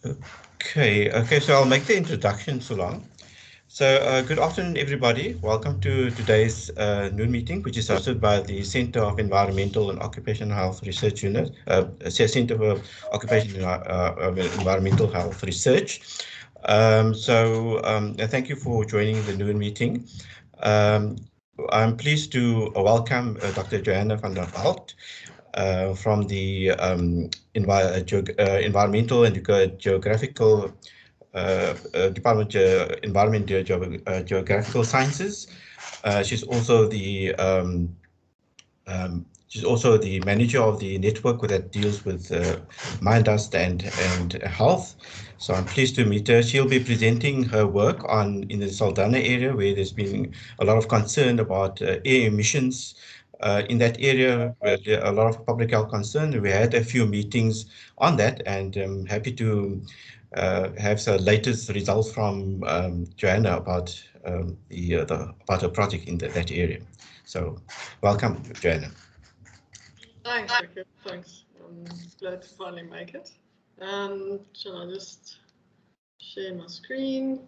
Okay, so I'll make the introduction so long. So good afternoon, everybody. Welcome to today's noon meeting, which is hosted by the Center of Environmental and Occupational Health Research Unit, Center for Occupational Environmental Health Research. Thank you for joining the noon meeting. I'm pleased to welcome Dr. Johanna van der Holdt, from the Environmental and Geographical Department of Environment Geographical Sciences. She's also the manager of the network that deals with mine dust and health. So I'm pleased to meet her. She'll be presenting her work in the Saldanha area, where there's been a lot of concern about air emissions. In that area, a lot of public health concern. We had a few meetings on that, and I'm happy to have the latest results from Johanna about about her project in that area. So, welcome, Johanna. Thanks, Ricky. Thanks. I'm glad to finally make it. Shall I just share my screen?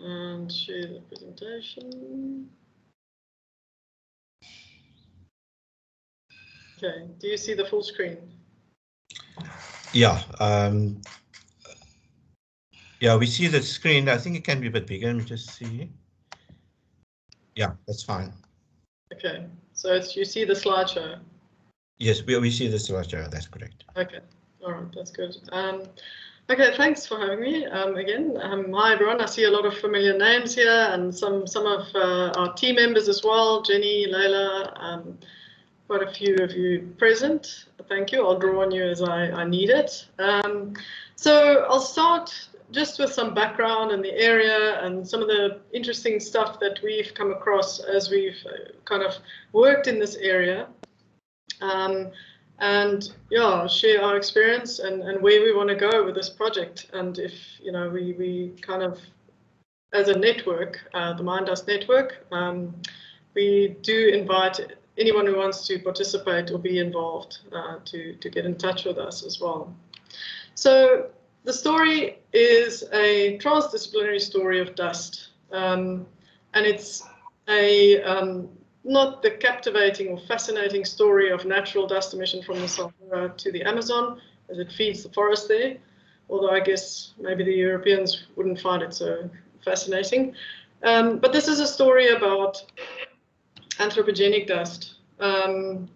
And share the presentation. Okay, do you see the full screen? Yeah, yeah, we see the screen. I think it can be a bit bigger. Let me just see. Yeah, that's fine. Okay, so you see the slideshow? Yes, we see the slideshow. That's correct. Okay, all right, that's good. Okay, thanks for having me again. Hi everyone. I see a lot of familiar names here, and some of our team members as well. Jenny, Leila, quite a few of you present. Thank you. I'll draw on you as I need it. So I'll start just with some background in the area and some of the interesting stuff that we've come across as we've kind of worked in this area. And yeah, share our experience and where we want to go with this project. And if, you know, we kind of, as a network, the Mine Dust Network, we do invite anyone who wants to participate or be involved to get in touch with us as well. So the story is a transdisciplinary story of dust. And it's a not the captivating or fascinating story of natural dust emission from the Sahara to the Amazon, as it feeds the forest there, although I guess maybe the Europeans wouldn't find it so fascinating. But this is a story about anthropogenic dust. And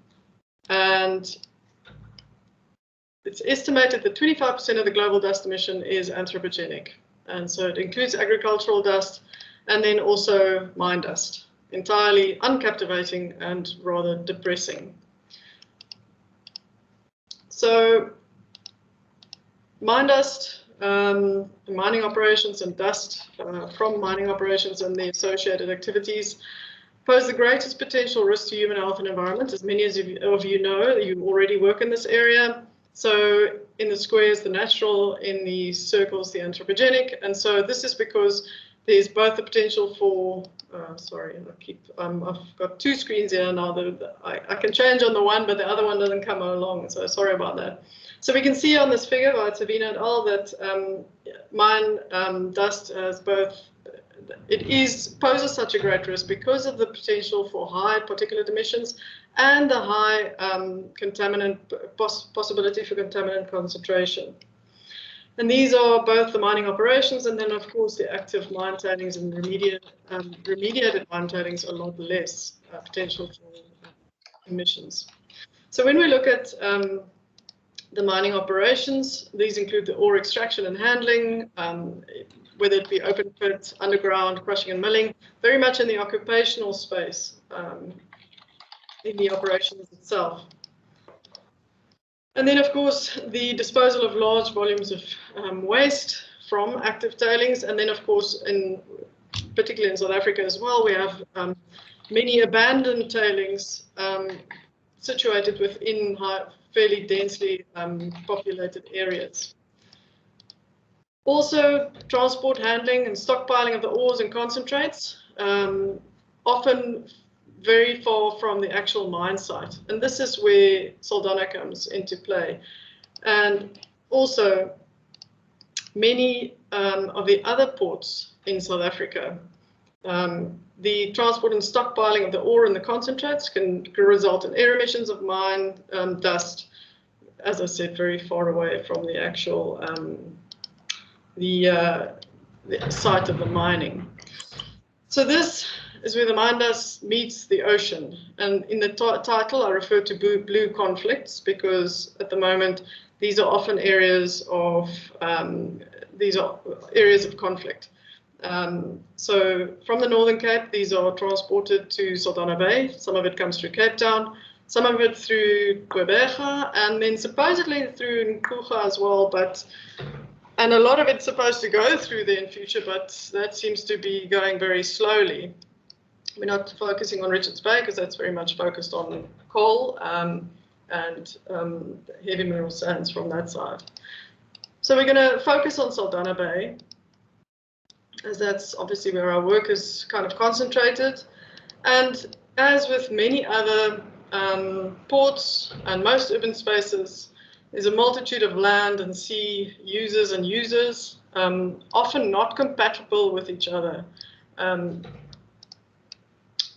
it's estimated that 25% of the global dust emission is anthropogenic. And so it includes agricultural dust and then also mine dust. Entirely uncaptivating and rather depressing. So mine dust, mining operations and dust from mining operations and the associated activities pose the greatest potential risk to human health and environment. As many of you know, you already work in this area. So in the squares, the natural, in the circles, the anthropogenic. And so this is because there's both the potential for, sorry, I've got two screens here now. I can change on the one, but the other one doesn't come along. So sorry about that. So we can see on this figure by Savina et al. That mine dust has both, poses such a great risk because of the potential for high particulate emissions and the high contaminant possibility for contaminant concentration. And these are both the mining operations and then, of course, the active mine tailings and remediated mine tailings, a lot less potential for emissions. So when we look at the mining operations, these include the ore extraction and handling, whether it be open pit, underground, crushing and milling, very much in the occupational space in the operations itself. And then, of course, the disposal of large volumes of waste from active tailings. And then, of course, particularly in South Africa as well, we have many abandoned tailings situated within fairly densely populated areas. Also, transport, handling and stockpiling of the ores and concentrates, often very far from the actual mine site. And this is where Saldanha comes into play. And also, many of the other ports in South Africa, the transport and stockpiling of the ore and the concentrates can result in air emissions of mine dust, as I said, very far away from the actual the site of the mining. So this is where the mine dust meets the ocean. And in the title, I refer to blue conflicts because at the moment, these are often areas of conflict. So from the Northern Cape, these are transported to Saldanha Bay. Some of it comes through Cape Town, some of it through Boegoebaai, and then supposedly through Nkuga as well. And a lot of it's supposed to go through there in future, but that seems to be going very slowly. We're not focusing on Richards Bay because that's very much focused on coal and heavy mineral sands from that side. So we're going to focus on Saldanha Bay, as that's obviously where our work is kind of concentrated. And as with many other ports and most urban spaces, there's a multitude of land and sea users and users, often not compatible with each other.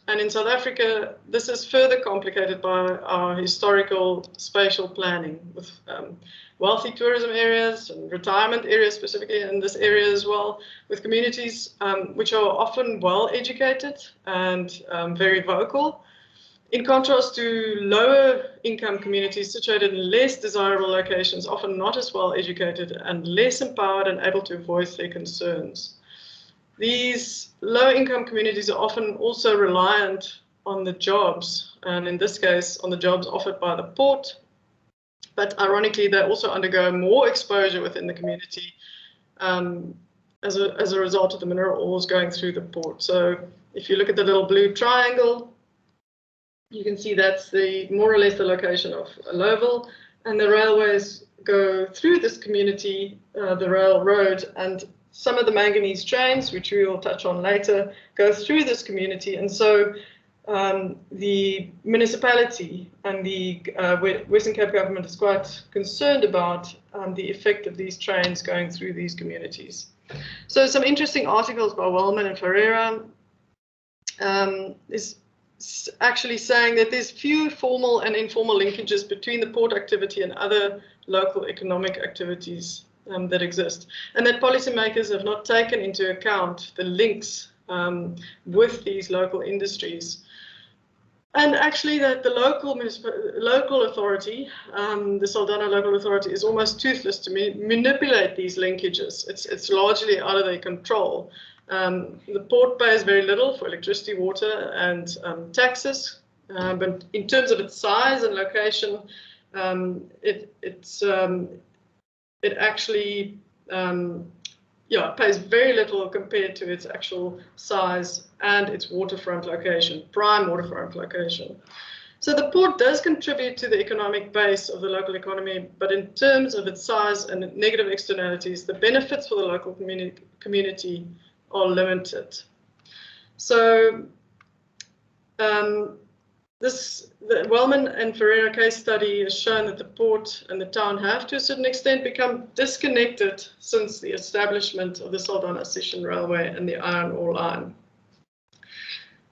And in South Africa, this is further complicated by our historical spatial planning with wealthy tourism areas and retirement areas specifically in this area as well, with communities which are often well educated and very vocal, in contrast to lower income communities situated in less desirable locations, often not as well educated and less empowered and able to voice their concerns. These low-income communities are often also reliant on the jobs, and in this case, on the jobs offered by the port. But ironically, they also undergo more exposure within the community as a result of the mineral ores going through the port. So if you look at the little blue triangle, you can see that's more or less the location of Lowville, and the railways go through this community, the railroad, and some of the manganese trains, which we will touch on later, go through this community. And so the municipality and the Western Cape government is quite concerned about the effect of these trains going through these communities. So some interesting articles by Wellman and Ferreira is actually saying that there's few formal and informal linkages between the port activity and other local economic activities that exist, and that policymakers have not taken into account the links with these local industries. And actually that the local authority, the Saldanha local authority, is almost toothless to manipulate these linkages. It's largely out of their control. The port pays very little for electricity, water, and taxes, but in terms of its size and location, it actually pays very little compared to its actual size and its waterfront location, prime waterfront location. So the port does contribute to the economic base of the local economy, but in terms of its size and negative externalities, the benefits for the local community are limited. So the Wellman and Ferreira case study has shown that the port and the town have, to a certain extent, become disconnected since the establishment of the Saldanha Session Railway and the iron ore line.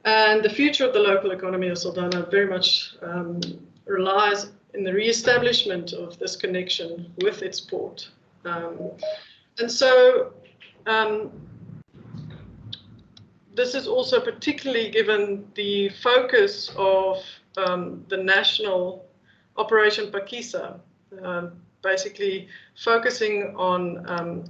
And the future of the local economy of Saldanha very much relies in the re-establishment of this connection with its port. And so this is also particularly given the focus of the national Operation Pakisa, basically focusing on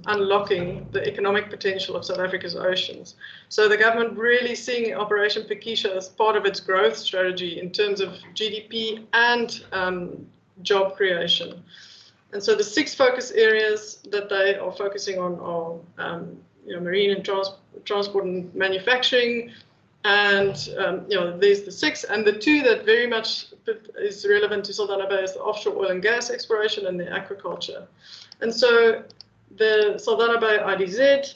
unlocking the economic potential of South Africa's oceans. So the government really seeing Operation Pakisa as part of its growth strategy in terms of GDP and job creation. And so the 6 focus areas that they are focusing on are marine and transport and manufacturing, and there's the 6, and the 2 that very much is relevant to Saldanha Bay is the offshore oil and gas exploration and the aquaculture. And so the Saldanha Bay IDZ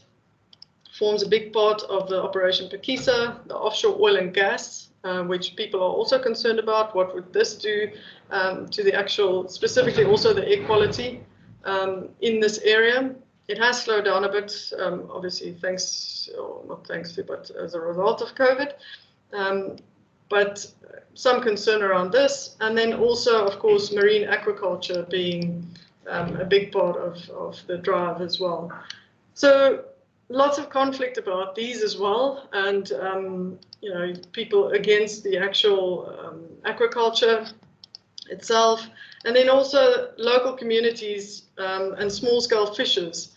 forms a big part of the Operation Pakisa, the offshore oil and gas, which people are also concerned about. What would this do to the actual, specifically also the air quality in this area? It has slowed down a bit, obviously thanks, or not thanks to, but as a result of COVID. But some concern around this. And then also, of course, marine aquaculture being a big part of the drive as well. So lots of conflict about these as well. And, you know, people against the actual aquaculture itself. And then also local communities and small-scale fishers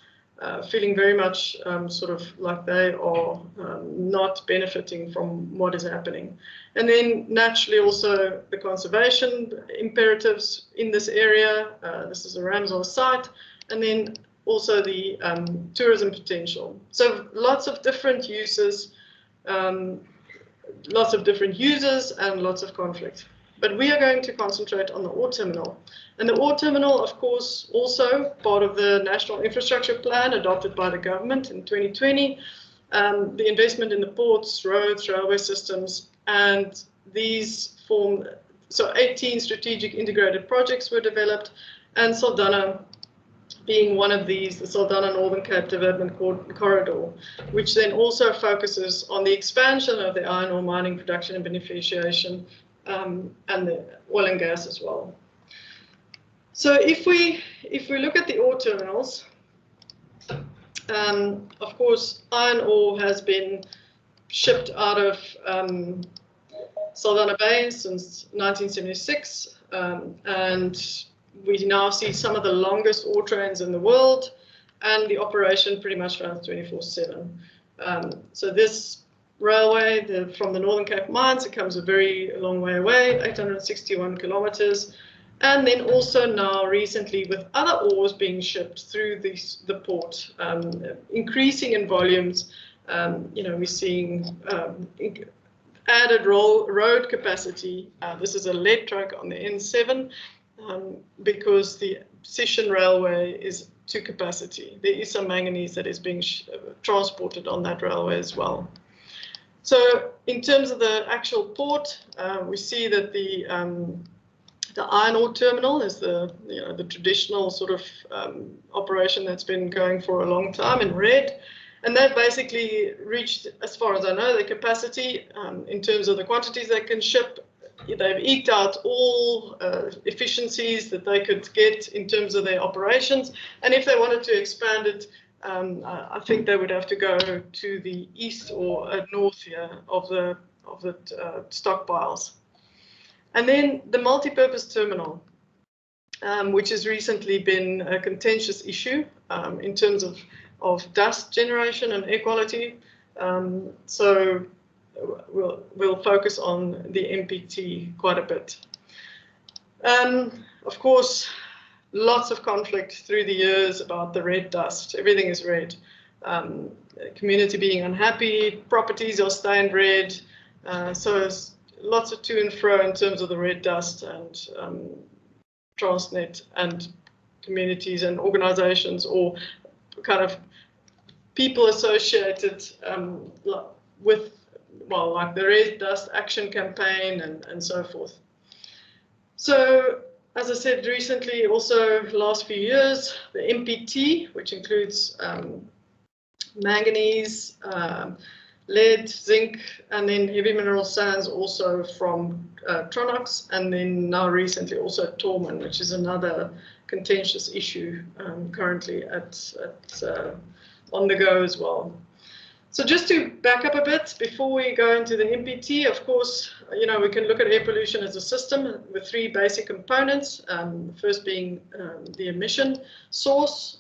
feeling very much sort of like they are not benefiting from what is happening. And then naturally also the conservation imperatives in this area. This is a Ramsar site. And then also the tourism potential. So lots of different uses, lots of different users and lots of conflict. But we are going to concentrate on the ore terminal. And the ore terminal, of course, also part of the National Infrastructure Plan adopted by the government in 2020. The investment in the ports, roads, railway systems, and these form, so 18 strategic integrated projects were developed, and Saldanha being one of these, the Saldanha Northern Cape Development Corridor, which then also focuses on the expansion of the iron ore mining, production and beneficiation, and the oil and gas as well. So if we look at the ore terminals, of course, iron ore has been shipped out of Saldanha Bay since 1976, and we now see some of the longest ore trains in the world, and the operation pretty much runs 24/7. So this railway from the Northern Cape mines, it comes a very long way away, 861 kilometers. And then also now recently with other ores being shipped through the port, increasing in volumes, you know, we're seeing added road capacity. This is a lead truck on the N7 because the Sishen Railway is to capacity. There is some manganese that is being transported on that railway as well. So in terms of the actual port, we see that the iron ore terminal is the traditional sort of operation that's been going for a long time in red, and they've basically reached, as far as I know, the capacity in terms of the quantities they can ship. They've eked out all efficiencies that they could get in terms of their operations, and if they wanted to expand it, I think they would have to go to the east or north here of the stockpiles. And then the multi-purpose terminal, which has recently been a contentious issue in terms of dust generation and air quality. So we'll focus on the MPT quite a bit. Of course, lots of conflict through the years about the red dust. Everything is red. Community being unhappy, properties are stained red. So there's lots of to and fro in terms of the red dust, and Transnet and communities and organizations or kind of people associated with, well, like the Red Dust Action Campaign and so forth. So, as I said recently, also last few years, the MPT, which includes manganese, lead, zinc, and then heavy mineral sands also from Tronox, and then now recently also Torman, which is another contentious issue currently on the go as well. So just to back up a bit before we go into the MPT, of course, you know, we can look at air pollution as a system with three basic components. The first being the emission source,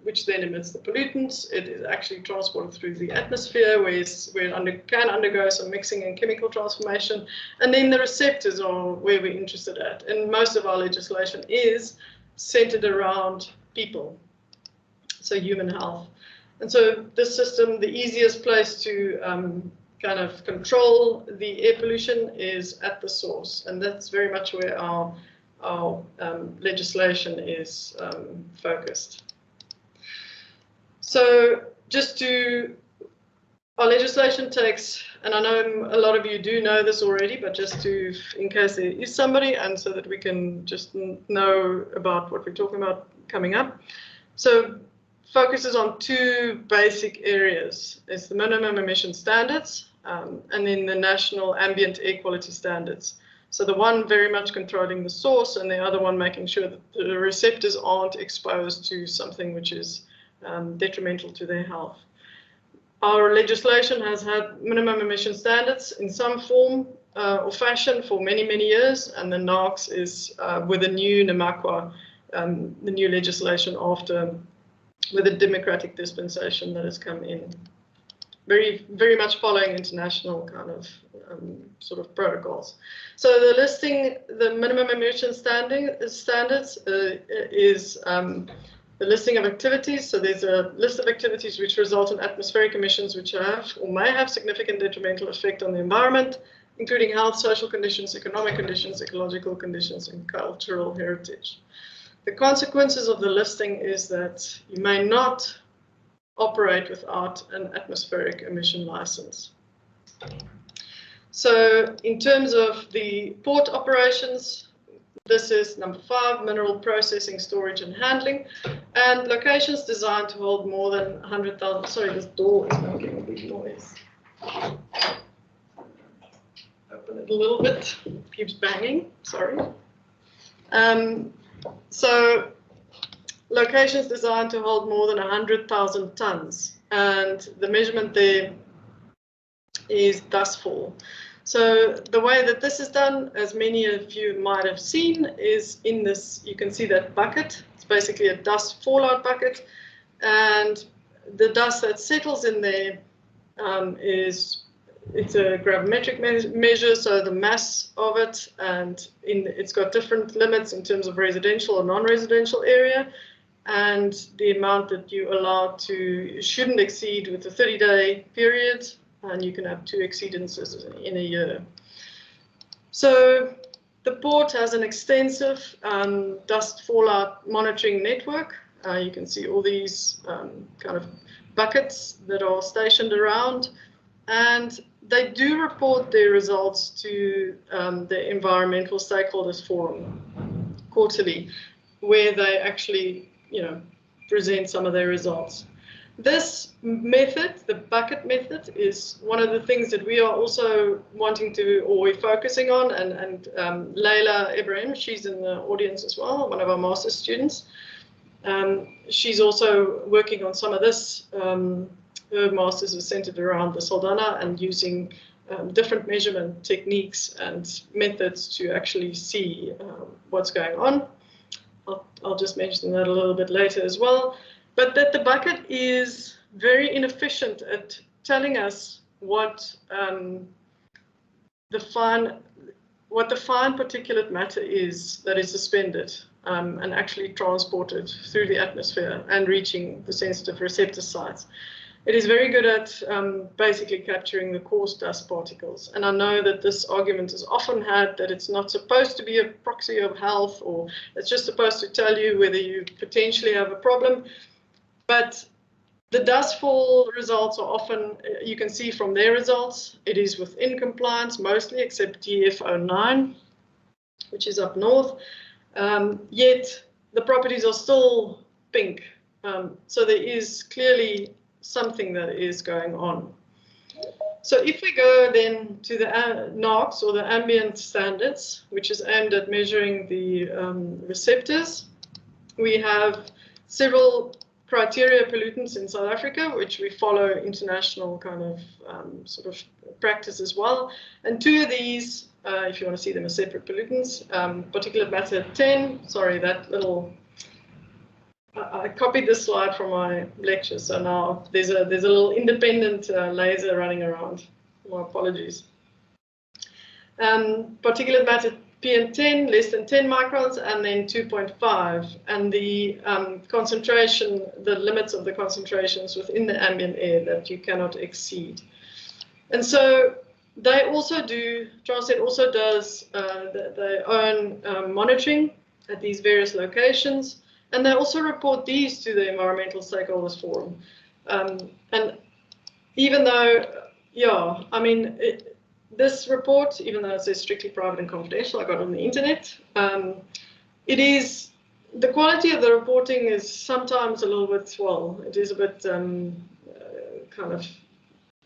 which then emits the pollutants. It is actually transported through the atmosphere where it can undergo some mixing and chemical transformation. And then the receptors are where we're interested at. And most of our legislation is centered around people, so human health. And so this system, the easiest place to kind of control the air pollution is at the source. And that's very much where our legislation is focused. So just to our legislation takes, and I know a lot of you do know this already, but just to, in case there is somebody, and so that we can just know about what we're talking about coming up. So focuses on two basic areas. It's the minimum emission standards and then the national ambient air quality standards. So the one very much controlling the source and the other one making sure that the receptors aren't exposed to something which is detrimental to their health. Our legislation has had minimum emission standards in some form or fashion for many, many years, and the NAAQS is with the new NAMAQA, the new legislation after, with a democratic dispensation that has come in. Very, very much following international kind of sort of protocols. So the listing, the minimum emission standards is the listing of activities. So there's a list of activities which result in atmospheric emissions which have or may have significant detrimental effect on the environment, including health, social conditions, economic conditions, ecological conditions, and cultural heritage. The consequences of the listing is that you may not operate without an atmospheric emission license. So in terms of the port operations, this is number 5, mineral processing, storage and handling, and locations designed to hold more than 100,000, sorry, this door is making a big noise. Open it a little bit, it keeps banging, sorry. So locations designed to hold more than 100,000 tons, and the measurement there is dustfall. So the way that this is done, as many of you might have seen, is in this, you can see that bucket. It's basically a dust fallout bucket, and the dust that settles in there it's a gravimetric measure, so the mass of it, and it's got different limits in terms of residential or non-residential area, and the amount that you allow shouldn't exceed with a 30-day period, and you can have 2 exceedances in a year. So the port has an extensive dust fallout monitoring network. You can see all these kind of buckets that are stationed around, and they do report their results to the Environmental Stakeholders Forum quarterly, where they actually, present some of their results. This method, the bucket method, is one of the things that we are also wanting to, or we're focusing on, and Layla Ibrahim, she's in the audience as well, one of our master's students. She's also working on some of this. Her master's is centered around the Saldanha and using different measurement techniques and methods to actually see what's going on. I'll just mention that a little bit later as well. But that the bucket is very inefficient at telling us what the fine particulate matter is that is suspended and actually transported through the atmosphere and reaching the sensitive receptor sites. It is very good at basically capturing the coarse dust particles. And I know that this argument is often had that it's not supposed to be a proxy of health, or it's just supposed to tell you whether you potentially have a problem. But the dustfall results are often, you can see from their results, it is within compliance mostly, except DF09, which is up north. Yet the properties are still pink. So there is clearly something that is going on. So if we go then to the NAAQS, or the ambient standards, which is aimed at measuring the receptors, we have several criteria pollutants in South Africa, which we follow international kind of sort of practice as well. And 2 of these, if you want to see them as separate pollutants, particulate matter 10, sorry, that little, I copied this slide from my lecture, so now there's a little independent laser running around. My apologies. Particulate matter PM10, less than 10 microns, and then 2.5, and the concentration, the limits of the concentrations within the ambient air that you cannot exceed. And so they also do, Transnet also does their own monitoring at these various locations. And they also report these to the Environmental Stakeholders Forum. And even though, yeah, I mean, this report, even though it says strictly private and confidential, I got it on the internet, it is, the quality of the reporting is sometimes a little bit, well, it is a bit kind of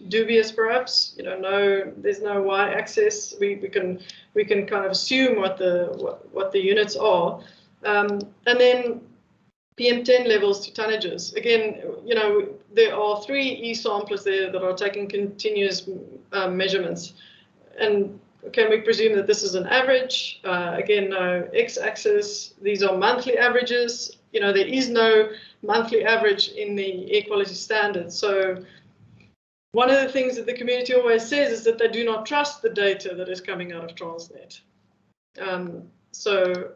dubious, perhaps. You know, there's no y-axis. We can kind of assume what the units are, and then PM10 levels to tonnages. Again, you know, there are 3 e-samplers there that are taking continuous measurements. And can we presume that this is an average? Again, no x-axis. These are monthly averages. You know, there is no monthly average in the air quality standards. So one of the things that the community always says is that they do not trust the data that is coming out of Transnet. So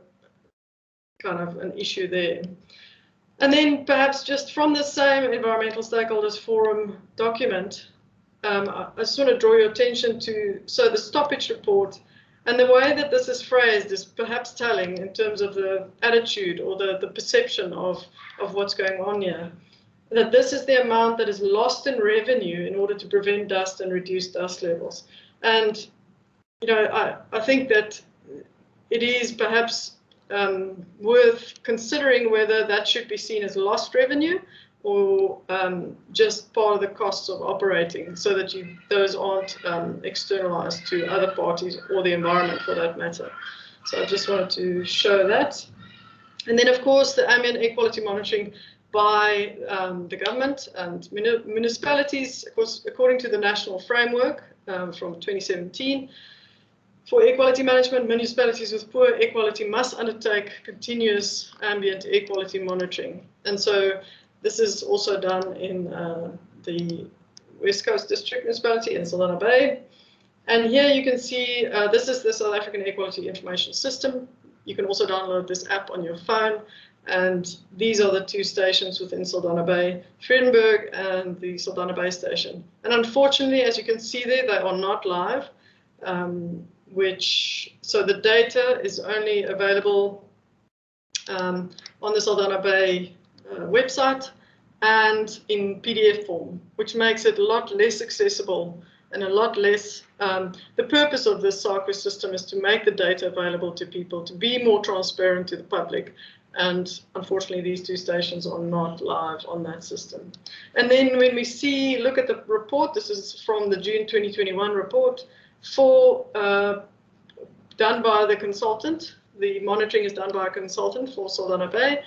kind of an issue there. And then perhaps just from the same Environmental Stakeholders Forum document, I just want to draw your attention to, so the stoppage report, and the way that this is phrased is perhaps telling in terms of the attitude or the perception of what's going on here. That this is the amount that is lost in revenue in order to prevent dust and reduce dust levels. And, you know, I think that it is perhaps worth considering whether that should be seen as lost revenue or just part of the costs of operating, so that those aren't externalized to other parties or the environment for that matter. So I just wanted to show that. And then, of course, the ambient air quality monitoring by the government and municipalities, of course, according to the national framework from 2017. For air quality management, municipalities with poor air quality must undertake continuous ambient air quality monitoring. And so this is also done in the West Coast District Municipality in Saldanha Bay. And here you can see, this is the South African Air Quality Information System. You can also download this app on your phone. And these are the 2 stations within Saldanha Bay, Vredenburg and the Saldanha Bay station. And unfortunately, as you can see there, they are not live. So the data is only available on the Saldanha Bay website and in PDF form, which makes it a lot less accessible and a lot less. The purpose of this SAQA system is to make the data available to people, to be more transparent to the public. And unfortunately, these 2 stations are not live on that system. And then when we look at the report, this is from the June 2021 report, done by the consultant. The monitoring is done by a consultant for Saldanha Bay.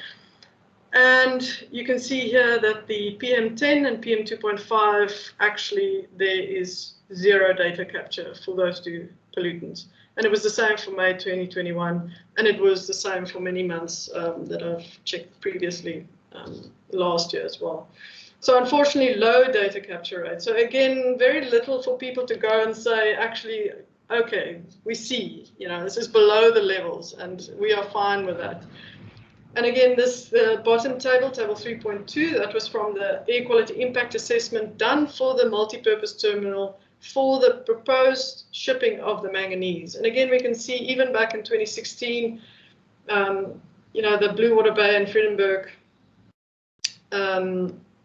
And you can see here that the PM10 and PM2.5, actually there is 0 data capture for those 2 pollutants. And it was the same for May 2021, and it was the same for many months that I've checked previously, last year as well. So unfortunately, low data capture rate. So again, very little for people to go and say, actually, okay, we see, you know, this is below the levels, and we are fine with that. And again, the bottom table, table 3.2, that was from the air quality impact assessment done for the multi-purpose terminal for the proposed shipping of the manganese. And again, we can see even back in 2016, you know, the Boegoebaai and Vredenburg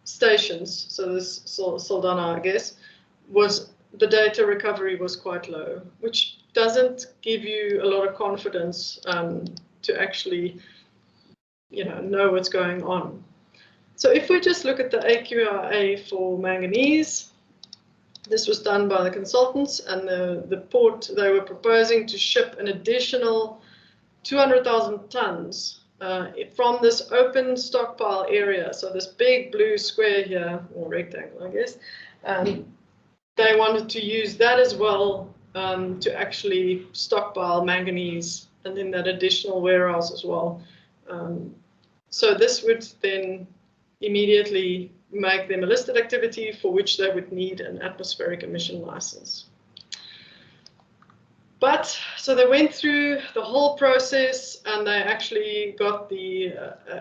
stations, so this Saldanha, I guess, the data recovery was quite low, which doesn't give you a lot of confidence to actually, you know what's going on. So if we just look at the AQIA for manganese, this was done by the consultants, and the port, they were proposing to ship an additional 200,000 tons from this open stockpile area. So this big blue square here, or rectangle, I guess, they wanted to use that as well to actually stockpile manganese, and then that additional warehouse as well. So this would then immediately make them a listed activity for which they would need an atmospheric emission license. But so they went through the whole process, and they actually got the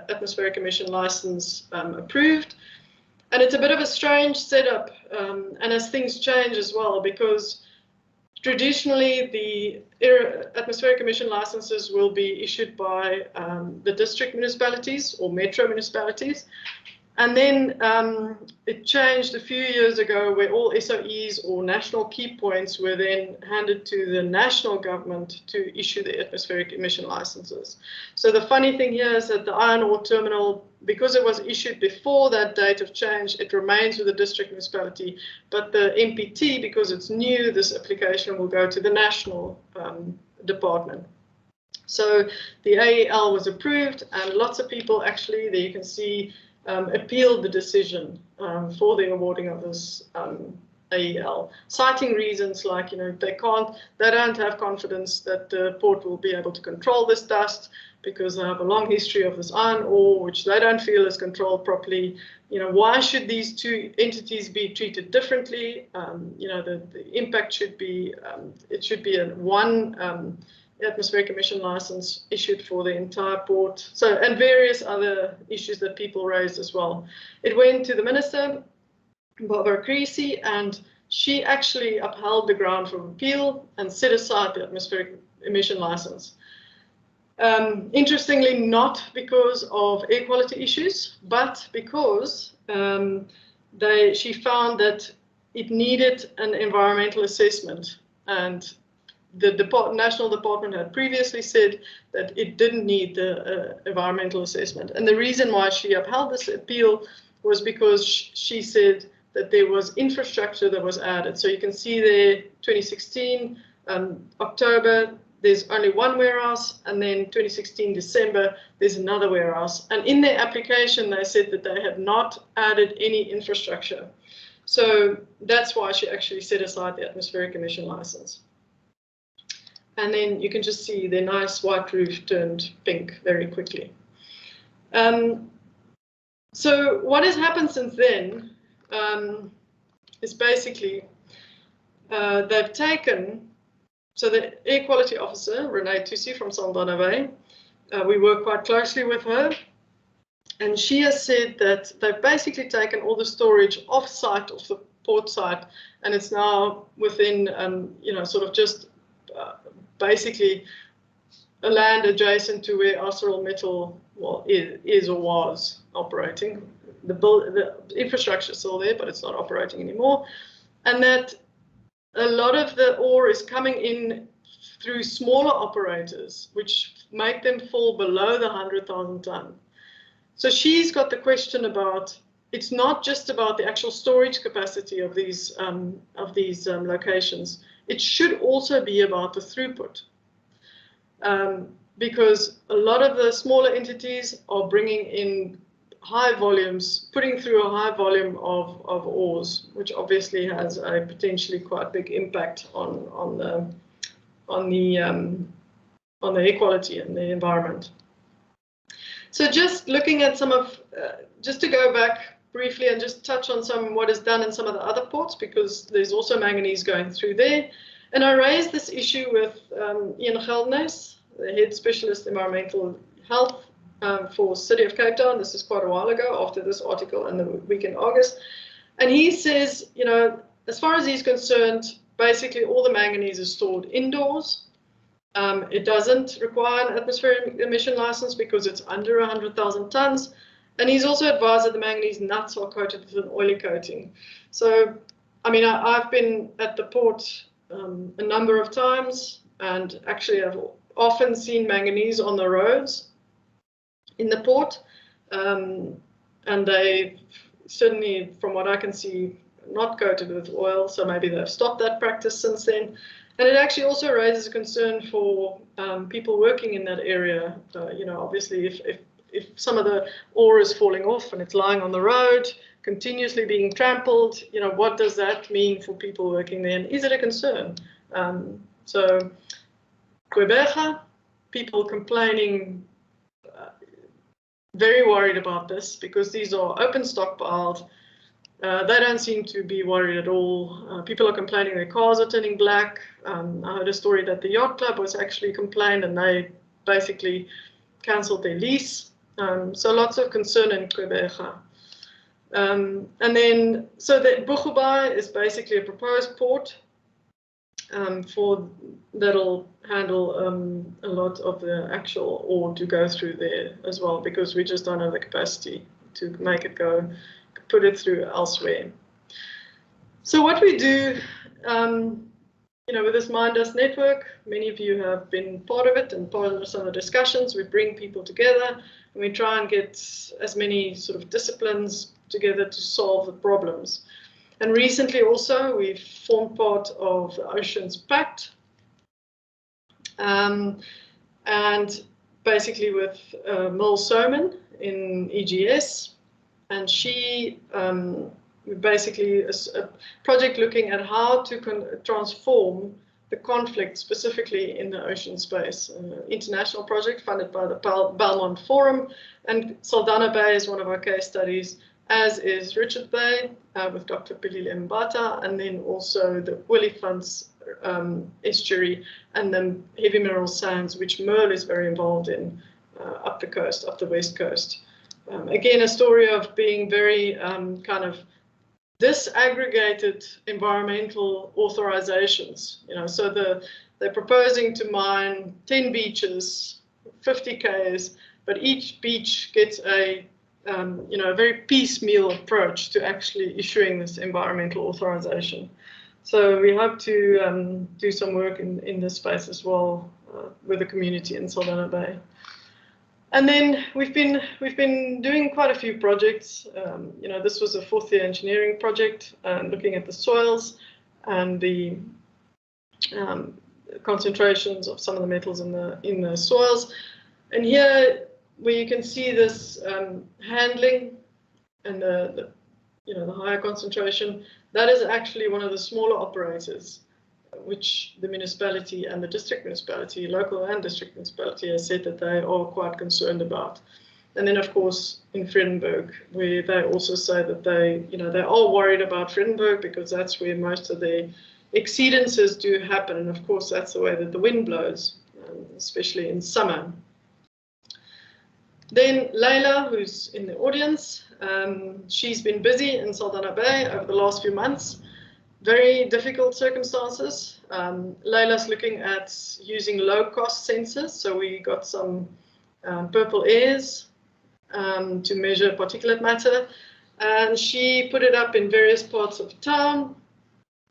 atmospheric emission license approved. And it's a bit of a strange setup, and as things change as well, because traditionally the atmospheric emission licenses will be issued by the district municipalities or metro municipalities. And then it changed a few years ago where all SOEs or national key points were then handed to the national government to issue the atmospheric emission licenses. So the funny thing here is that the iron ore terminal, because it was issued before that date of change, it remains with the district municipality, but the MPT, because it's new, this application will go to the national department. So the AEL was approved, and lots of people actually, there you can see, appealed the decision for the awarding of this AEL, citing reasons like, they don't have confidence that the port will be able to control this dust because they have a long history of this iron ore, which they don't feel is controlled properly. Why should these two entities be treated differently? The impact should be, it should be one atmospheric emission license issued for the entire port. So, and various other issues that people raised as well. It went to the minister, Boegoebaai, and she actually upheld the ground from appeal and set aside the atmospheric emission license. Interestingly, not because of air quality issues, but because she found that it needed an environmental assessment, and the national department had previously said that it didn't need the environmental assessment. And the reason why she upheld this appeal was because she said that there was infrastructure that was added. So you can see there, 2016, October, there's only one warehouse, and then 2016, December, there's another warehouse. And in their application, they said that they had not added any infrastructure. So that's why she actually set aside the atmospheric emission license. And then you can just see the nice white roof turned pink very quickly. So what has happened since then is basically they've taken, so the air quality officer, Renee Tusi from Saldanha Bay, we work quite closely with her, and she has said that they've basically taken all the storage off-site, off the port site, and it's now within, sort of just basically a land adjacent to where ArcelorMittal is or was operating. The infrastructure is still there, but it's not operating anymore. And that a lot of the ore is coming in through smaller operators, which make them fall below the 100,000 ton. So she's got the question about, it's not just about the actual storage capacity of these locations. It should also be about the throughput, because a lot of the smaller entities are bringing in high volumes, putting through a high volume of ores, which obviously has a potentially quite big impact on the air quality and the environment. So just looking at some of, just to go back briefly and just touch on what is done in some of the other ports, because there's also manganese going through there. And I raised this issue with Ian Geldenhuys, the head specialist environmental health for City of Cape Town. This is quite a while ago, after this article in the week in August. And he says, as far as he's concerned, basically all the manganese is stored indoors. It doesn't require an atmospheric emission license because it's under 100,000 tons. And he's also advised that the manganese nuts are coated with an oily coating. So, I mean, I've been at the port a number of times, and actually I've often seen manganese on the roads in the port. And they certainly, from what I can see, not coated with oil, so maybe they've stopped that practice since then. And it actually also raises a concern for people working in that area. Obviously, if some of the ore is falling off and it's lying on the road, continuously being trampled, what does that mean for people working there? And is it a concern? So, Boegoebaai, people complaining, very worried about this because these are open stockpiled. They don't seem to be worried at all. People are complaining their cars are turning black. I heard a story that the yacht club was actually complained and they basically cancelled their lease. So lots of concern in Boegoebaai. And then, so the Boegoebaai is basically a proposed port that'll handle a lot of the actual ore to go through there as well, because we just don't have the capacity to make it go, put it through elsewhere. So what we do, with this mine dust network, many of you have been part of it and part of some of the discussions. We bring people together and we try and get as many sort of disciplines together to solve the problems. And recently also we've formed part of the Oceans Pact, and basically with Mil Soman in EGS, and she basically a project looking at how to transform the conflict specifically in the ocean space. International project funded by the Belmont Forum, and Saldanha Bay is one of our case studies, as is Richard Bay with Dr. Pilile Mbata, and then also the Olifants estuary and then heavy mineral sands, which Merle is very involved in up the coast, up the west coast. Again, a story of being very kind of disaggregated environmental authorizations. So they're proposing to mine 10 beaches, 50 Ks, but each beach gets a very piecemeal approach to actually issuing this environmental authorization. So we hope to do some work in this space as well with the community in Saldanha Bay. And then we've been doing quite a few projects. This was a fourth year engineering project looking at the soils and the concentrations of some of the metals in the soils. And here where you can see this handling and the higher concentration, that is actually one of the smaller operators, which the municipality and the district municipality, local and district municipality, has said that they are quite concerned about. And then, of course, in Vredenburg, where they also say that they are worried about Vredenburg because that's where most of the exceedances do happen. And of course, that's the way that the wind blows, especially in summer. Then Leila, who's in the audience, she's been busy in Saldanha Bay over the last few months. Very difficult circumstances. Leila's looking at using low-cost sensors. So we got some purple airs to measure particulate matter. And she put it up in various parts of town,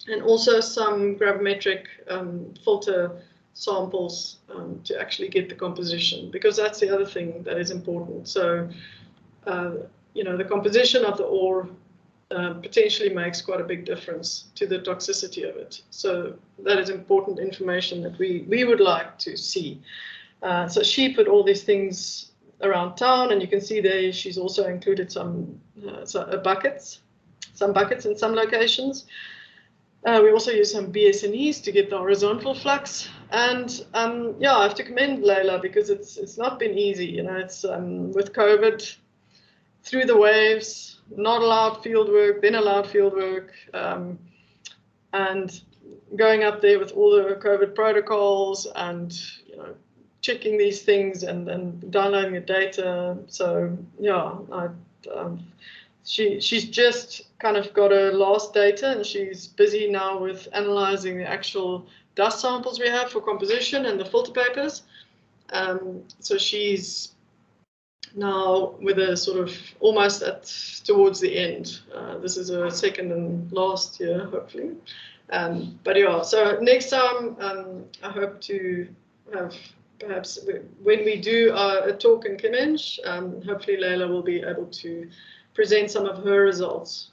and also some gravimetric filter samples to actually get the composition, because that's the other thing that is important. So, the composition of the ore potentially makes quite a big difference to the toxicity of it. So that is important information that we would like to see. So she put all these things around town, and you can see there she's also included some buckets in some locations. We also use some BSNEs to get the horizontal flux. And I have to commend Leila because it's not been easy. It's with COVID, through the waves, not allowed field work, then allowed field work, and going up there with all the COVID protocols and checking these things and downloading the data. So she's just kind of got her last data, and she's busy now with analyzing the actual dust samples we have for composition and the filter papers. So she's now with a sort of almost towards the end. This is her second and last year, hopefully. So next time I hope to have, perhaps when we do a talk in Clemenges, hopefully Leila will be able to present some of her results.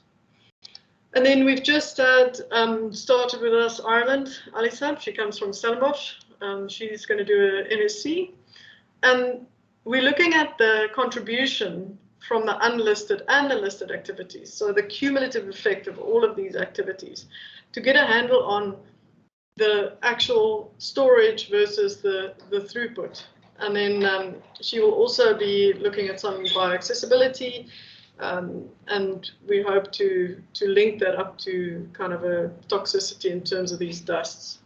And then we've just started with us Ireland, Alisa. She comes from Stellenbosch. She's going to do an NSC. And we're looking at the contribution from the unlisted and the listed activities. So the cumulative effect of all of these activities to get a handle on the actual storage versus the throughput. And then she will also be looking at some bioaccessibility, and we hope to link that up to kind of a toxicity in terms of these dusts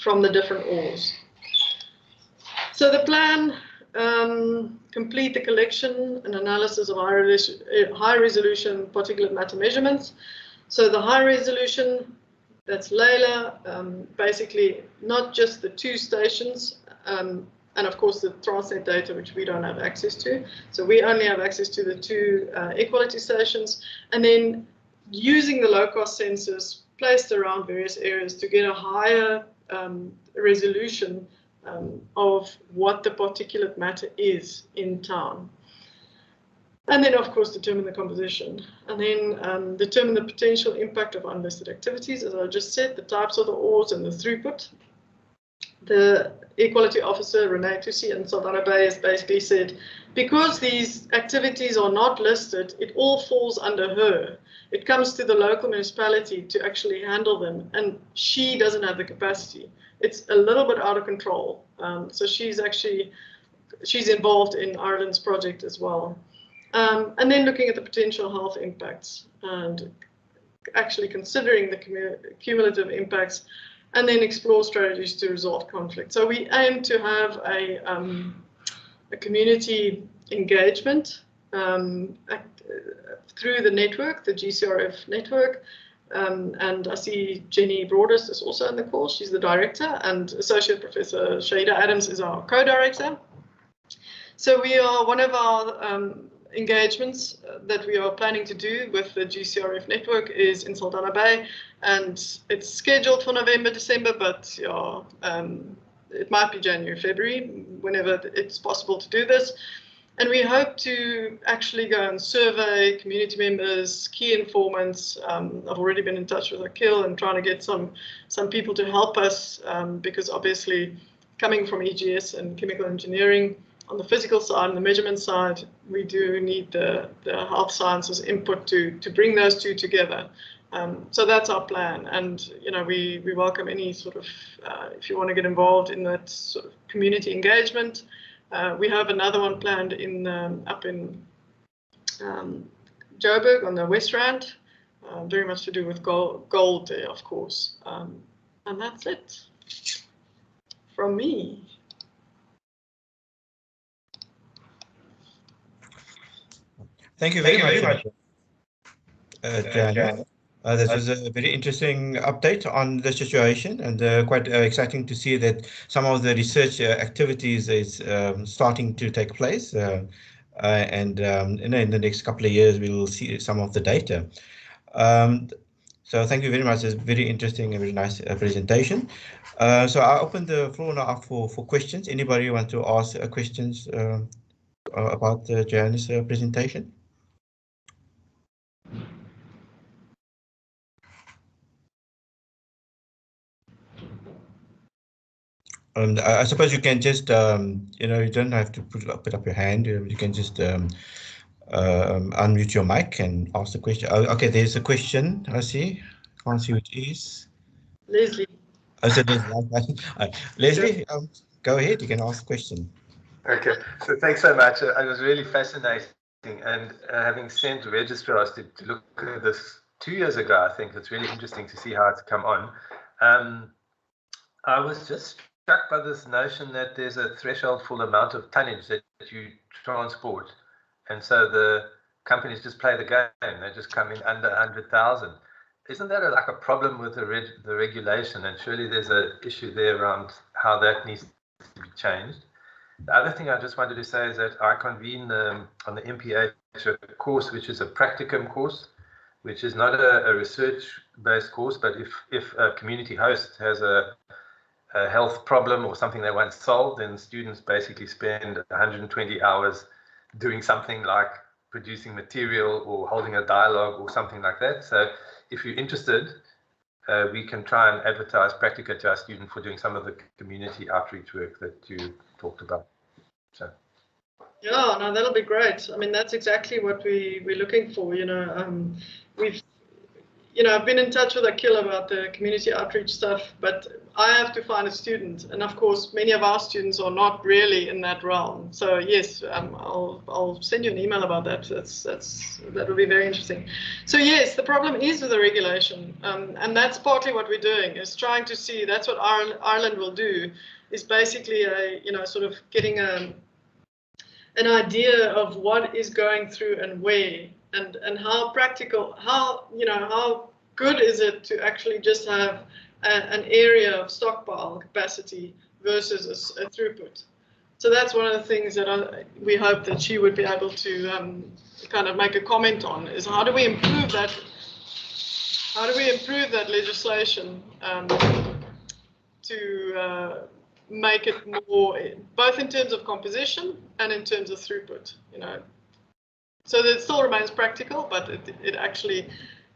from the different ores. So the plan, complete the collection and analysis of high resolution particulate matter measurements. So the high resolution, that's Leila, basically not just the two stations and of course the Transnet data, which we don't have access to. So we only have access to the two air quality stations, and then using the low-cost sensors placed around various areas to get a higher resolution of what the particulate matter is in town. And then, of course, determine the composition. And then determine the potential impact of unlisted activities, as I just said, the types of the ores and the throughput. The Air Quality Officer, Renee Tussi in Saldanha Bay, has basically said, because these activities are not listed, it all falls under her. It comes to the local municipality to actually handle them, and she doesn't have the capacity. It's a little bit out of control. So she's involved in Ireland's project as well. And then looking at the potential health impacts and actually considering the cumulative impacts, and then explore strategies to resolve conflict. So we aim to have a community engagement through the network, the GCRF network. And I see Jenny Broadest is also on the call. She's the director, and Associate Professor Shaida Adams is our co-director. So we are one of our engagements that we are planning to do with the GCRF network is in Saldanha Bay, and it's scheduled for November, December, but yeah, it might be January, February, whenever it's possible to do this. And we hope to actually go and survey community members, key informants. I've already been in touch with Akil and trying to get some people to help us because obviously coming from EGS and chemical engineering, on the physical side and the measurement side, we do need the health sciences input to bring those two together. So that's our plan, and we welcome any sort of if you want to get involved in that sort of community engagement. We have another one planned in up in Joburg on the West Rand, very much to do with gold there, of course, and that's it from me. Thank you very much, Johanna. This was a very interesting update on the situation, and quite exciting to see that some of the research activities is starting to take place. And in the next couple of years, we will see some of the data. So thank you very much. It's very interesting and very nice presentation. So I open the floor now up for questions. Anybody want to ask questions about Johanna's presentation? I suppose you can just, you don't have to put up your hand. You can just unmute your mic and ask the question. Oh, okay, there's a question. I see. Can't see who it is. Leslie. Oh, so there's Leslie, go ahead. You can ask the question. Okay, so thanks so much. It was really fascinating, and having sent registrars to look at this 2 years ago, I think it's really interesting to see how it's come on. I was just struck by this notion that there's a threshold for the amount of tonnage that you transport, and so the companies just play the game. They just come in under 100,000. Isn't that like a problem with the regulation? And surely there's an issue there around how that needs to be changed. The other thing I just wanted to say is that I convene on the MPH a course, which is a practicum course, which is not a research-based course, but if a community host has a health problem or something they want solved, then students basically spend 120 hours doing something like producing material or holding a dialogue or something like that. So if you're interested, we can try and advertise Practica to our student for doing some of the community outreach work that you talked about. So. Yeah, no, that'll be great. I mean, that's exactly what we're looking for. I've been in touch with Akil about the community outreach stuff, but I have to find a student, and of course, many of our students are not really in that realm. So yes, I'll send you an email about that. That would be very interesting. So yes, the problem is with the regulation, and that's partly what we're doing, is trying to see. That's what Ireland will do, is basically sort of getting an idea of what is going through and where. And how practical, how good is it to actually just have an area of stockpile capacity versus a throughput? So that's one of the things that we hope that she would be able to kind of make a comment on, is how do we improve that? How do we improve that legislation to make it more, both in terms of composition and in terms of throughput, you know? So that it still remains practical, but it actually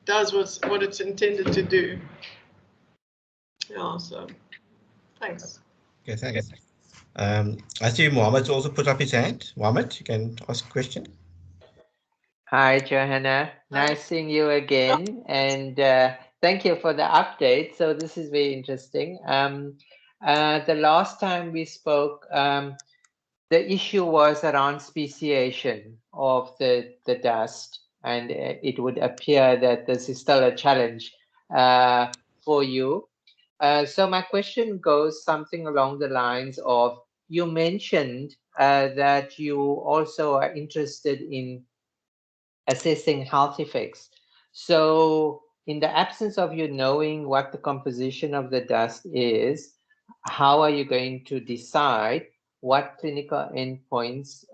does what it's intended to do. Yeah, so thanks. Okay, thanks. I see Mohammed's also put up his hand. Mohammed, you can ask a question. Hi, Johanna. Nice seeing you again, and thank you for the update. So this is very interesting. The last time we spoke, the issue was around speciation of the dust, and it would appear that this is still a challenge for you. So my question goes something along the lines of, you mentioned that you also are interested in assessing health effects. So in the absence of you knowing what the composition of the dust is, how are you going to decide what clinical endpoints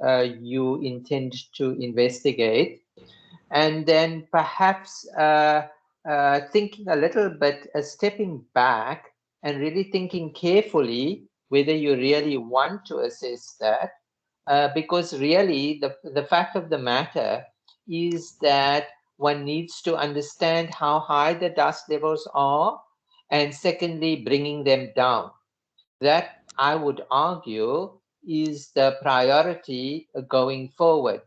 you intend to investigate? And then perhaps thinking a little bit, stepping back and really thinking carefully whether you really want to assess that, because really the fact of the matter is that one needs to understand how high the dust levels are, and secondly, bringing them down. That, I would argue, is the priority going forward.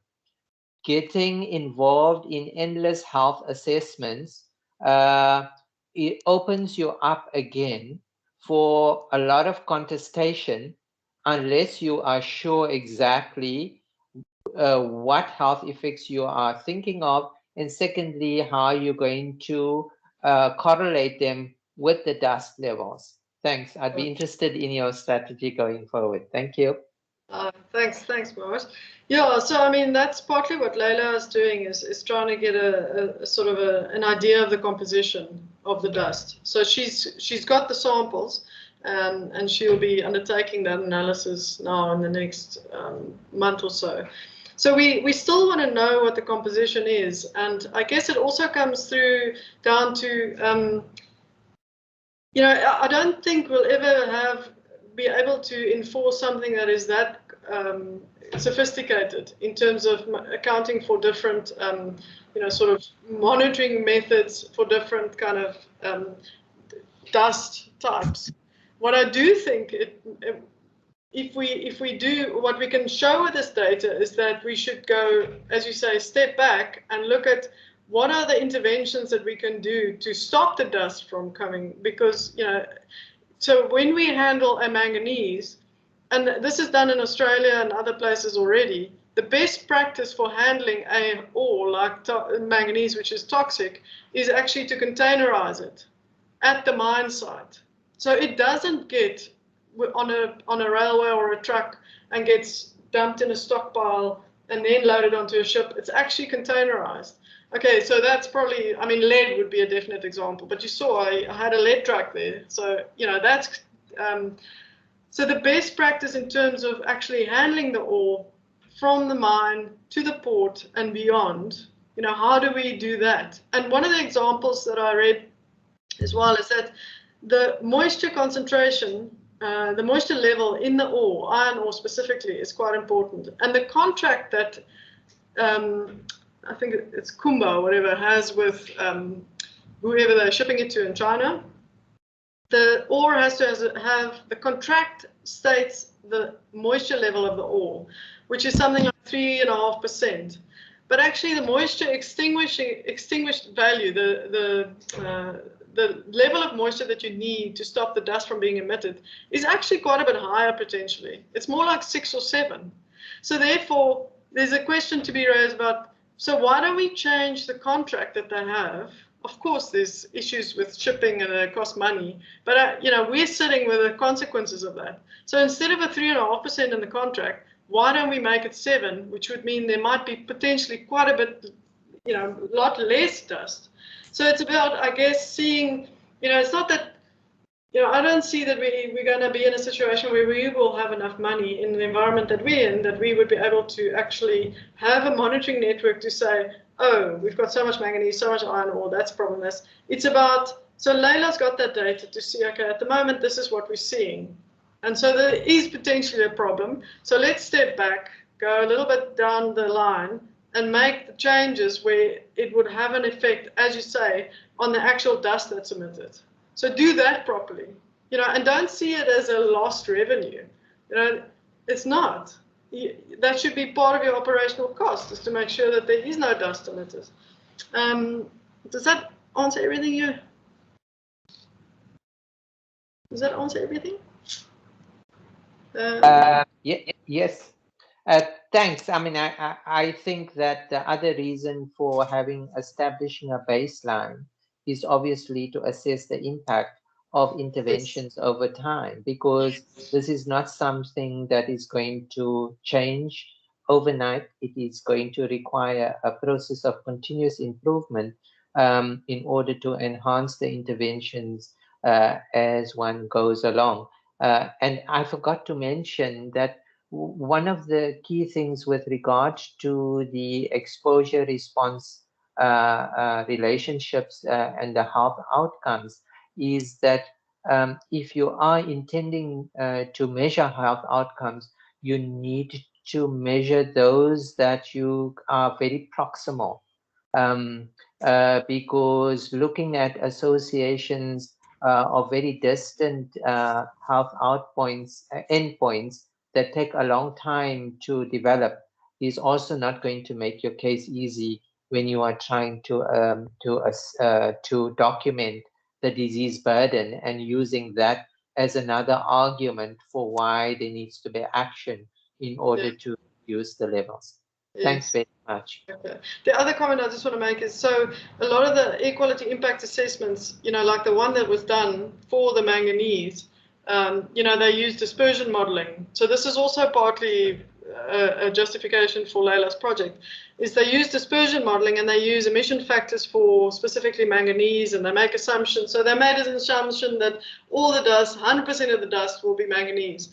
Getting involved in endless health assessments, it opens you up again for a lot of contestation unless you are sure exactly what health effects you are thinking of, and secondly, how you're going to correlate them with the dust levels. Thanks. I'd be interested in your strategy going forward. Thank you. Thanks, Mohammed. Yeah, so I mean, that's partly what Leila is doing, is trying to get a sort of an idea of the composition of the dust. So she's got the samples, and she'll be undertaking that analysis now in the next month or so. So we still want to know what the composition is, and I guess it also comes down to you know, I don't think we'll ever be able to enforce something that is that sophisticated in terms of accounting for different, you know, sort of monitoring methods for different kind of dust types. What I do think, if we do, what we can show with this data is that we should go, as you say, step back and look at what are the interventions that we can do to stop the dust from coming, because, you know, so when we handle a manganese, and this is done in Australia and other places already, the best practice for handling a ore like manganese, which is toxic, is actually to containerize it at the mine site. So it doesn't get on a railway or a truck and gets dumped in a stockpile and then loaded onto a ship. It's actually containerized. Okay, so that's probably, I mean, lead would be a definite example, but you saw I had a lead truck there. So, you know, that's, so the best practice in terms of actually handling the ore from the mine to the port and beyond, you know, how do we do that? And one of the examples that I read as well is that the moisture concentration, the moisture level in the ore, iron ore specifically, is quite important. And the contract that I think it's Kumba or whatever has with whoever they're shipping it to in China, the ore has to have, the contract states the moisture level of the ore, which is something like 3.5%. But actually the moisture extinguished value, the level of moisture that you need to stop the dust from being emitted is actually quite a bit higher potentially. It's more like 6 or 7. So therefore, there's a question to be raised about, so why don't we change the contract that they have? Of course, there's issues with shipping and it costs money, but you know, we're sitting with the consequences of that. So instead of a 3.5% in the contract, why don't we make it 7, which would mean there might be potentially quite a bit, you know, a lot less dust. So it's about, I guess, seeing, you know, it's not that I don't see that we're going to be in a situation where we will have enough money in the environment that we're in, that we would be able to actually have a monitoring network to say, oh, we've got so much manganese, so much iron ore, that's a problem. It's about, so Leila's got that data to see, okay, at the moment, this is what we're seeing. And so there is potentially a problem. So let's step back, go a little bit down the line, and make the changes where it would have an effect, as you say, on the actual dust that's emitted. So do that properly, and don't see it as a lost revenue. It's not. That should be part of your operational cost, is to make sure that there is no dust emitters. Does that answer everything? Does that answer everything? Yes. Thanks. I mean, I think that the other reason for establishing a baseline is obviously to assess the impact of interventions over time, because this is not something that is going to change overnight. It is going to require a process of continuous improvement in order to enhance the interventions as one goes along. And I forgot to mention that one of the key things with regard to the exposure response relationships and the health outcomes is that if you are intending to measure health outcomes, you need to measure those that you are very proximal, because looking at associations of very distant health endpoints that take a long time to develop is also not going to make your case easy when you are trying to document the disease burden and using that as another argument for why there needs to be action in order to reduce the levels. Yes. Thanks very much. Okay. The other comment I just want to make is, so a lot of the air quality impact assessments, like the one that was done for the manganese, they use dispersion modeling. So this is also partly a justification for Leila's project, is they use dispersion modeling and they use emission factors for specifically manganese, and they make assumptions. So they made an assumption that all the dust, 100% of the dust will be manganese.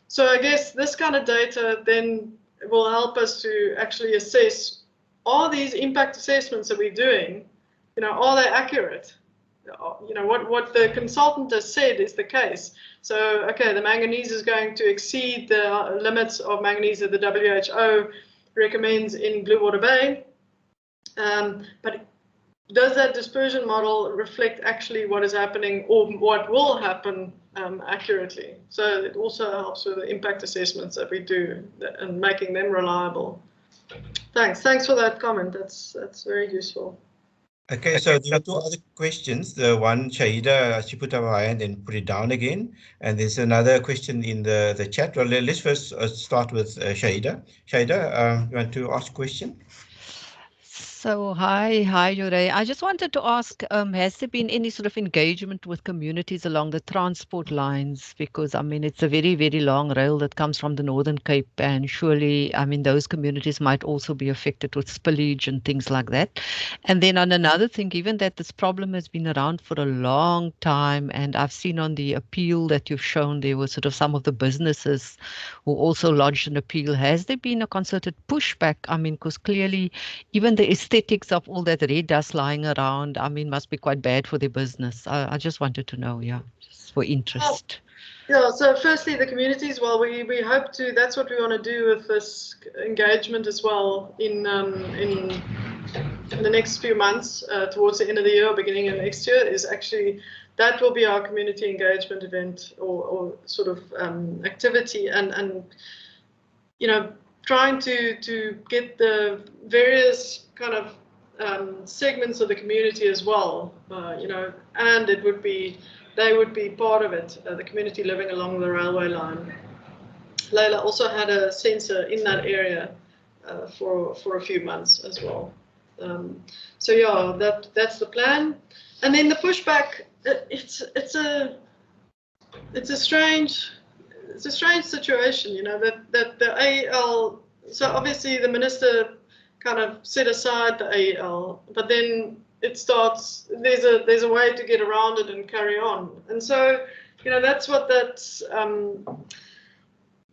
So I guess this kind of data then will help us to actually assess, are these impact assessments that we're doing, are they accurate? What the consultant has said is the case. So, okay, the manganese is going to exceed the limits of manganese that the WHO recommends in Bluewater Bay. But does that dispersion model reflect actually what is happening or what will happen accurately? So it also helps with the impact assessments that we do and making them reliable. Thanks for that comment. That's very useful. Okay, so there are two other questions. The one, Shahida, she put up her hand and put it down again. And there's another question in the chat. Well, let's first start with Shahida. Shahida, you want to ask a question? So, hi, Jure. I just wanted to ask, has there been any sort of engagement with communities along the transport lines? Because, I mean, it's a very, very long rail that comes from the Northern Cape, and surely, I mean, those communities might also be affected with spillage and things like that. And then on another thing, given that this problem has been around for a long time, and I've seen on the appeal that you've shown, there were sort of some of the businesses who also lodged an appeal. Has there been a concerted pushback? I mean, because clearly, even the aesthetics of all that red dust lying around, I mean, must be quite bad for their business. I just wanted to know, just for interest. Yeah, so firstly, the communities, well, we hope to, that's what we want to do with this engagement as well in the next few months, towards the end of the year, beginning of next year, is actually, that will be our community engagement event or sort of activity, and trying to get the various kind of segments of the community as well, and they would be part of it, the community living along the railway line. Leila also had a sensor in that area for a few months as well. So yeah, that's the plan. And then the pushback, it's a strange situation, that the AEL, so obviously the minister kind of set aside the AEL, but then it starts, there's a way to get around it and carry on. And so that's what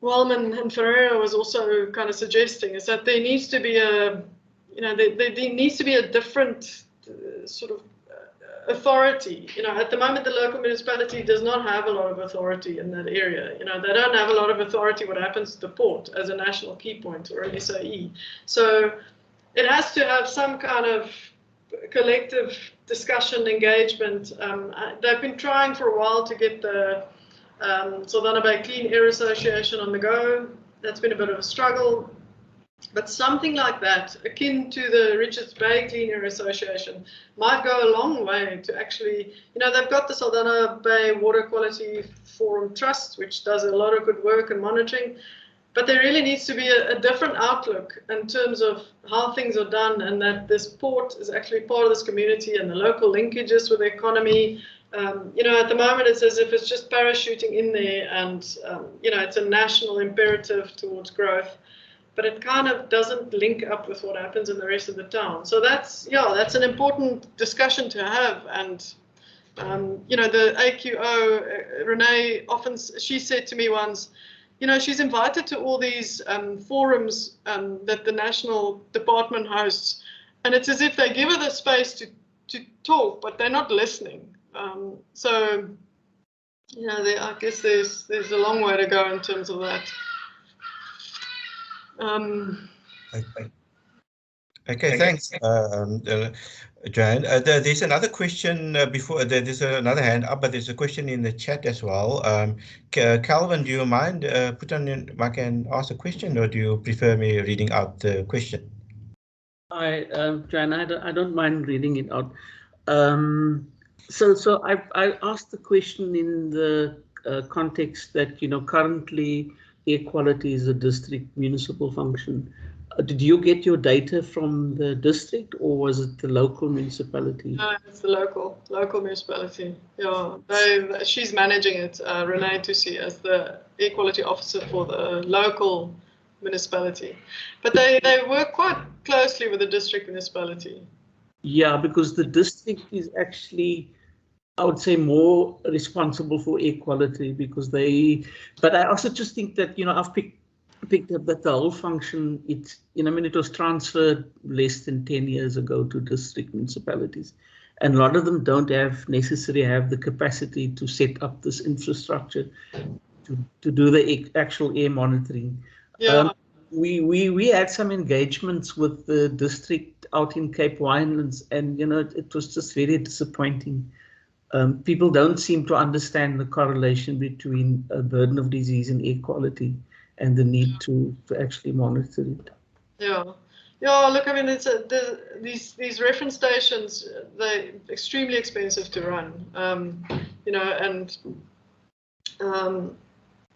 Wellman and Ferreira was also kind of suggesting, is that there needs to be there needs to be a different sort of authority. At the moment, the local municipality does not have a lot of authority in that area. They don't have a lot of authority what happens to the port as a national key point or an SOE. So it has to have some kind of collective discussion, engagement. They've been trying for a while to get the Saldanha Bay Clean Air Association on the go. That's been a bit of a struggle. But something like that, akin to the Richards Bay Clean Air Association, might go a long way to actually, they've got the Saldanha Bay Water Quality Forum Trust, which does a lot of good work and monitoring. But there really needs to be a different outlook in terms of how things are done, and that this port is actually part of this community and the local linkages with the economy. At the moment, it's as if it's just parachuting in there, and, it's a national imperative towards growth, but it kind of doesn't link up with what happens in the rest of the town. So that's an important discussion to have. And, the AQO, Renee, she said to me once, she's invited to all these forums that the national department hosts, and it's as if they give her the space to talk, but they're not listening. So, I guess there's a long way to go in terms of that. Okay, thanks, Joanne. There's another question before. There's another hand up, but there's a question in the chat as well. Calvin, do you mind put on your mic and ask a question, or do you prefer me reading out the question? Joanne, I don't mind reading it out. So I asked the question in the context that currently air quality is a district municipal function. Did you get your data from the district, or was it the local municipality? No, it's the local municipality. Yeah, she's managing it, Renee Tussi, as the air quality officer for the local municipality. But they work quite closely with the district municipality. Yeah, because the district is actually, I would say, more responsible for air quality, because but I also just think that, I've picked up that the whole function, it was transferred less than 10 years ago to district municipalities. And a lot of them don't necessarily have the capacity to set up this infrastructure to do the actual air monitoring. Yeah. We had some engagements with the district out in Cape Winelands, and it was just very disappointing. People don't seem to understand the correlation between a burden of disease and air quality and the need to actually monitor it. Yeah. Look, I mean, these reference stations, they're extremely expensive to run. And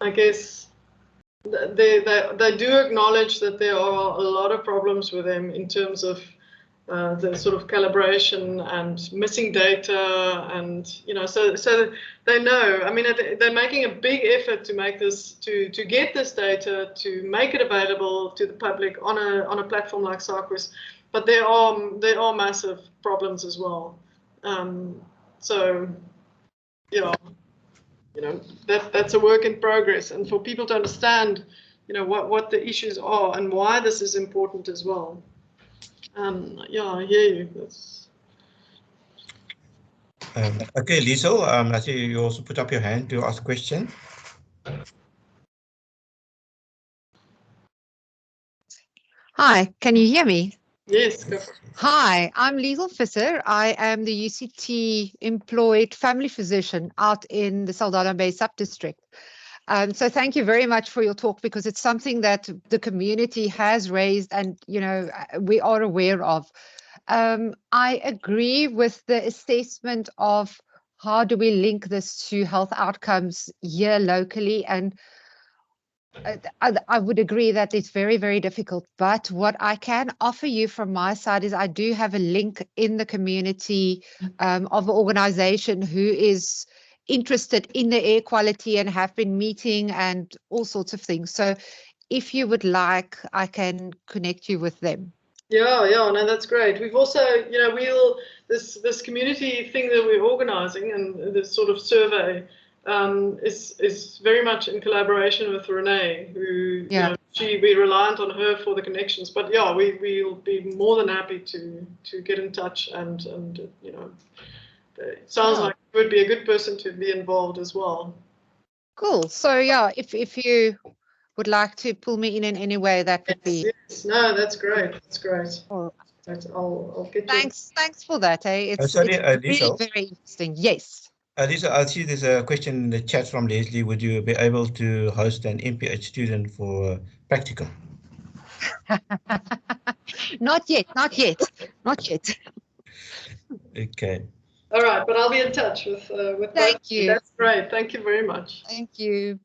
I guess they do acknowledge that there are a lot of problems with them in terms of the sort of calibration and missing data, and so they know. I mean, they're making a big effort to make this, to get this data, to make it available to the public on a platform like Sarquis. But there are massive problems as well. So that's a work in progress, and for people to understand what the issues are and why this is important as well. I hear you. Okay, Liesel, I see you also put up your hand to ask a question. Hi, can you hear me? Yes. Go for it. Hi, I'm Liesel Visser. I am the UCT employed family physician out in the Saldanha Bay sub-district. So thank you very much for your talk, because it's something that the community has raised and, we are aware of. I agree with the assessment of how do we link this to health outcomes here locally. And I would agree that it's very, very difficult. But what I can offer you from my side is I do have a link in the community of an organization who is interested in the air quality and have been meeting and all sorts of things. So if you would like, I can connect you with them. Yeah, no, that's great. We've also, this community thing that we're organizing, and this sort of survey, is very much in collaboration with Renee, who Yeah. we reliant on her for the connections. But yeah, we'll be more than happy to get in touch and it sounds like you would be a good person to be involved as well. Cool. So yeah, if you would like to pull me in any way, that would be. Yes. No, that's great. That's great. Oh, I'll get thanks for that. It's sorry, really very interesting. Yes. Lisa, I see there's a question in the chat from Leslie. Would you be able to host an MPH student for practicum? Not yet. Okay. All right, but I'll be in touch with Thank both. you. That's great. Thank you very much. Thank you.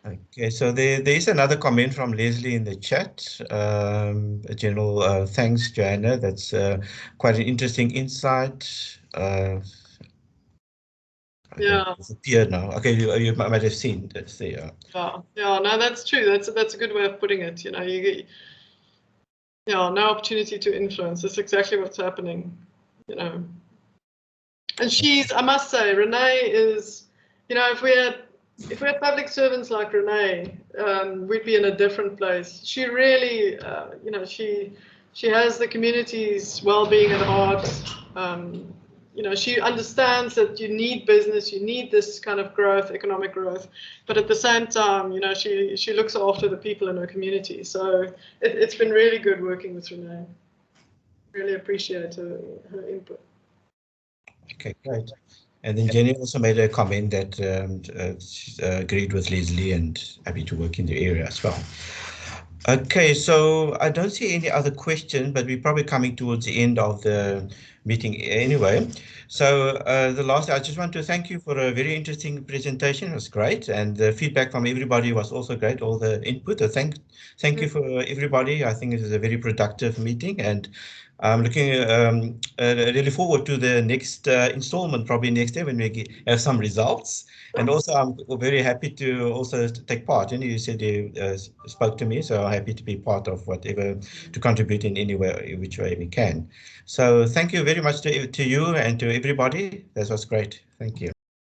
Okay, so there is another comment from Leslie in the chat. A general thanks, Johanna. That's quite an interesting insight. Yeah. It's appeared now. Okay, you might have seen that's there. Yeah. No, that's true. That's a good way of putting it. You get no opportunity to influence. That's exactly what's happening. And I must say, Renee is, if we had public servants like Renee, we'd be in a different place. She really, she has the community's well-being at heart. She understands that you need business, you need this kind of growth, economic growth, but at the same time, she looks after the people in her community. So it's been really good working with Renee. Really appreciate her input. Okay, great. And then Jenny also made a comment that she agreed with Leslie and happy to work in the area as well. Okay, so I don't see any other questions, but we're probably coming towards the end of the meeting anyway. So I just want to thank you for a very interesting presentation. It was great, and the feedback from everybody was also great. All the input. Thank you for everybody. I think it is a very productive meeting, and I'm looking really forward to the next installment, probably next year when we have some results. And also, I'm very happy to also take part. And you said you spoke to me, so I'm happy to be part of whatever, to contribute in any way, which way we can. So thank you very much to you and to everybody. That was great. Thank you.